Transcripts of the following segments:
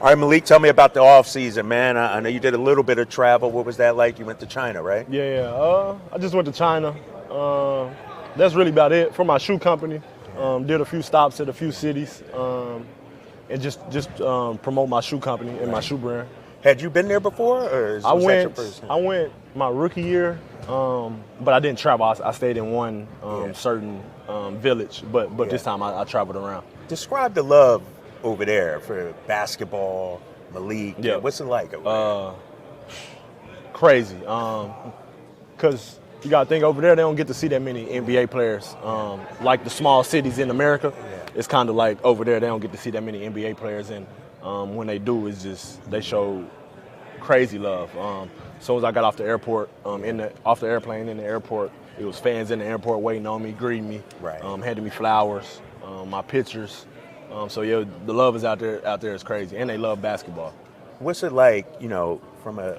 All right, Malik, tell me about the offseason, man. I know you did a little bit of travel. What was that like? You went to China, right? Yeah. I just went to China. That's really about it for my shoe company. Did a few stops at a few cities, and just promote my shoe company and my shoe brand. Had you been there before, or was that your first time? I went my rookie year, but I didn't travel. I stayed in one certain village, but this time I traveled around. Describe the love over there for basketball, Malik. Yeah. What's it like over there? Crazy. Because you got to think over there, they don't get to see that many NBA players. Like the small cities in America, it's kind of like over there, they don't get to see that many NBA players. And when they do, it's just they show crazy love. As soon as I got off the airport, off the airplane in the airport, it was fans in the airport waiting on me, greeting me, handing me flowers, my pictures. So yeah, the love is out there is crazy, and they love basketball. What's it like,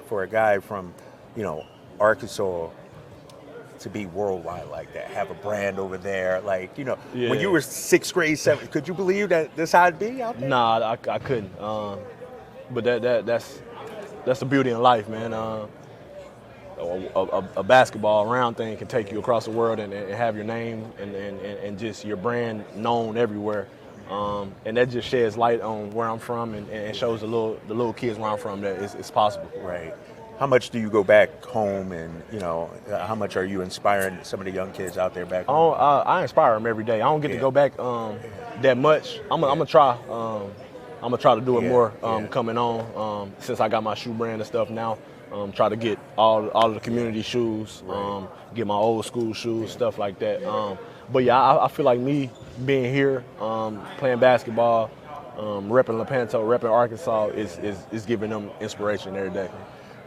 for a guy from, Arkansas to be worldwide like that, have a brand over there, when you were 6th grade, 7th, could you believe that this how it'd be out there? Nah, I couldn't. But that's the beauty in life, man. A basketball round thing can take you across the world and have your name and just your brand known everywhere. And that just sheds light on where I'm from and shows the little kids where I'm from that it's possible. Right. How much do you go back home and, how much are you inspiring some of the young kids out there back home? I inspire them every day. I don't get to go back that much. I'm gonna try. I'm gonna try to do it more coming on since I got my shoe brand and stuff now. Try to get all of the community shoes, get my old school shoes, stuff like that. But yeah, I feel like me being here, playing basketball, repping Lepanto, repping Arkansas is giving them inspiration every day.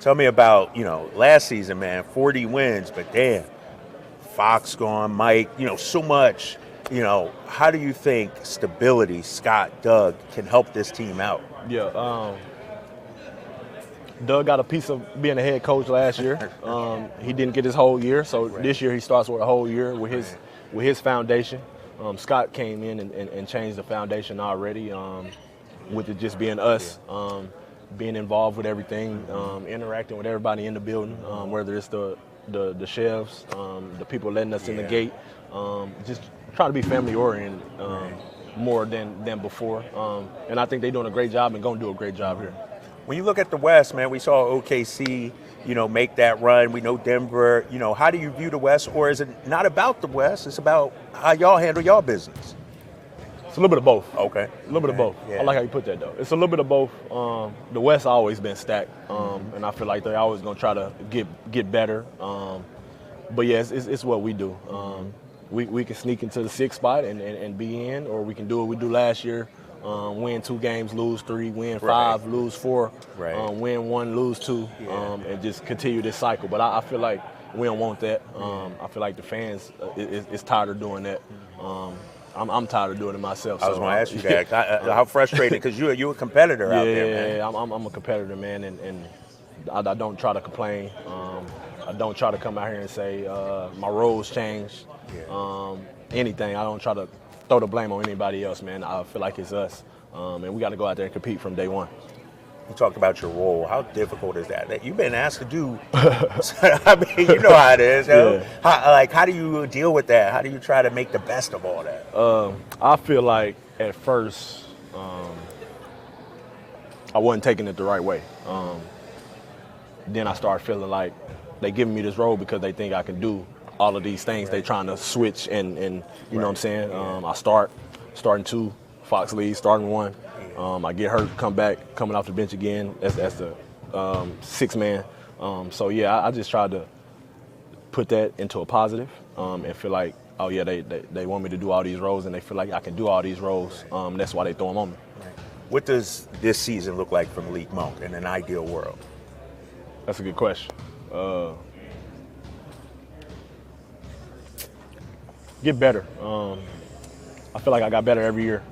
Tell me about, last season, man, 40 wins, but damn, Fox gone, Mike, so much. How do you think stability, Scott, Doug, can help this team out? Yeah, Doug got a piece of being a head coach last year. He didn't get his whole year, so this year he starts with a whole year with his foundation. Scott came in and changed the foundation already with it just being us, being involved with everything, interacting with everybody in the building, whether it's the chefs, the people letting us in the gate, just try to be family oriented more than before. And I think they're doing a great job and going to do a great job here. When you look at the West, man, we saw OKC, make that run. We know Denver. How do you view the West, or is it not about the West? It's about how y'all handle y'all business. It's a little bit of both. Okay. A little bit of both. Yeah. I like how you put that, though. It's a little bit of both. The West always been stacked, and I feel like they're always going to try to get better. But yeah, it's what we do. We can sneak into the 6th spot and be in, or we can do what we do last year. Win 2 games, lose 3, win 5, lose 4, win 1, lose 2, and just continue this cycle. But I feel like we don't want that. I feel like the fans is tired of doing that. I'm tired of doing it myself. I was going to ask you that. How frustrated, because you're a competitor out there, man. Yeah, I'm a competitor, man, and I don't try to complain. I don't try to come out here and say my roles changed, anything. I don't try to throw the blame on anybody else, man. I feel like it's us, and we got to go out there and compete from day one. You talked about your role. How difficult is that? You've been asked to do. I mean, you know how it is. How do you deal with that? How do you try to make the best of all that? I feel like at first I wasn't taking it the right way. Then I started feeling like they giving me this role because they think I can do all of these things. They trying to switch and you know what I'm saying? I starting 2, Fox leaves, starting 1. I get hurt, come back, coming off the bench again. That's the 6th man. So yeah, I just tried to put that into a positive and feel like, oh yeah, they want me to do all these roles and they feel like I can do all these roles. That's why they throw them on me. What does this season look like for Malik Monk in an ideal world? That's a good question. Get better. I feel like I got better every year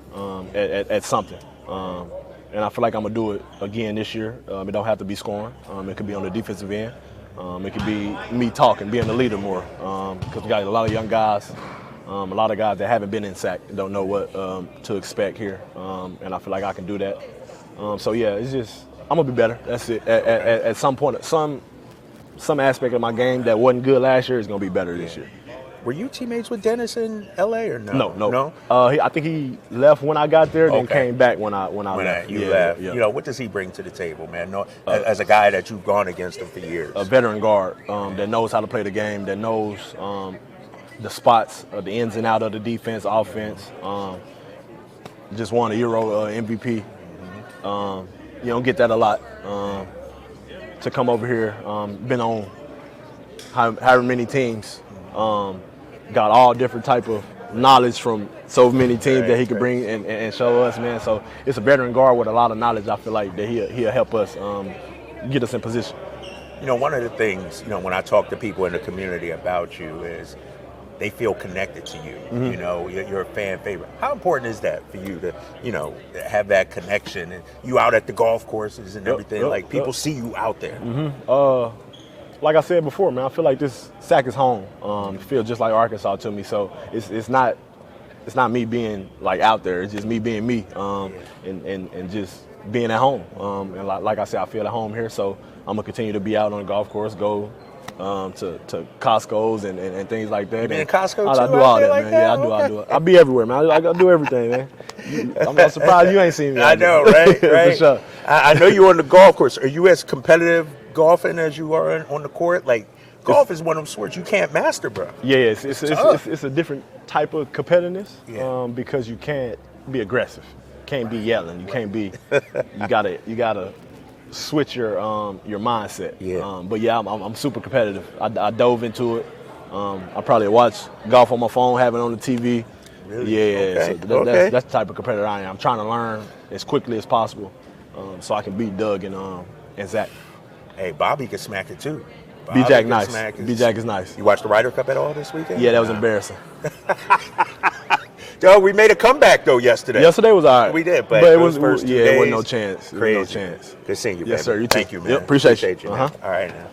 at something. And I feel like I'm going to do it again this year. It don't have to be scoring. It could be on the defensive end. It could be me talking, being the leader more. Because we got a lot of young guys, a lot of guys that haven't been in SAC and don't know what to expect here. And I feel like I can do that. So yeah, it's just I'm gonna be better. That's it. At some point, some aspect of my game that wasn't good last year is gonna be better this year. Were you teammates with Dennis in L.A. or no? No. I think he left when I got there, then came back when I left. You left. Yeah. You know, what does he bring to the table, man? No, as a guy that you've gone against him for years. A veteran guard that knows how to play the game, that knows the spots, the ins and out of the defense, offense. Just won a Euro MVP. You don't get that a lot. To come over here, been on however many teams. Got all different type of knowledge from so many teams that he could bring and show us, man. So it's a veteran guard with a lot of knowledge. I feel like that he'll help us get us in position. You know, one of the things, you know, when I talk to people in the community about you is they feel connected to you. You know, you're a fan favorite. How important is that for you to, you know, have that connection and you out at the golf courses and everything? Like people see you out there. Like I said before, man, I feel like this Sac is home. It feels just like Arkansas to me. So it's not me being like out there. It's just me being me, and just being at home. And like I said, I feel at home here. So I'm gonna continue to be out on the golf course, go to Costco's and things like that. You been in Costco too? I do all that, like man. That? Yeah, I do. I be everywhere, man. I do everything, man. I'm not surprised you ain't seen me. I know, right? For sure. I know you're on the golf course. Are you as competitive golfing as you are on the court? Like, golf is one of them sports you can't master, bro. Yeah, it's a different type of competitiveness because you can't be aggressive. You can't be yelling. You can't be. You gotta switch your mindset. Yeah. But yeah, I'm super competitive. I dove into it. I probably watch golf on my phone, have it on the TV. Really? Yeah. Okay. So that's the type of competitor I am. I'm trying to learn as quickly as possible, so I can beat Doug and Zach. Hey, Bobby can smack it too. B-Jack nice. B-Jack is nice. You watched the Ryder Cup at all this weekend? Yeah, that was embarrassing. Yo, we made a comeback though yesterday. Yesterday was all right. We did, but it was first 2 it days, wasn't no chance. Crazy. No chance. Good seeing you, Yes, baby. sir. You too. Thank you, man. Yep, appreciate you. You. Man. All right, now.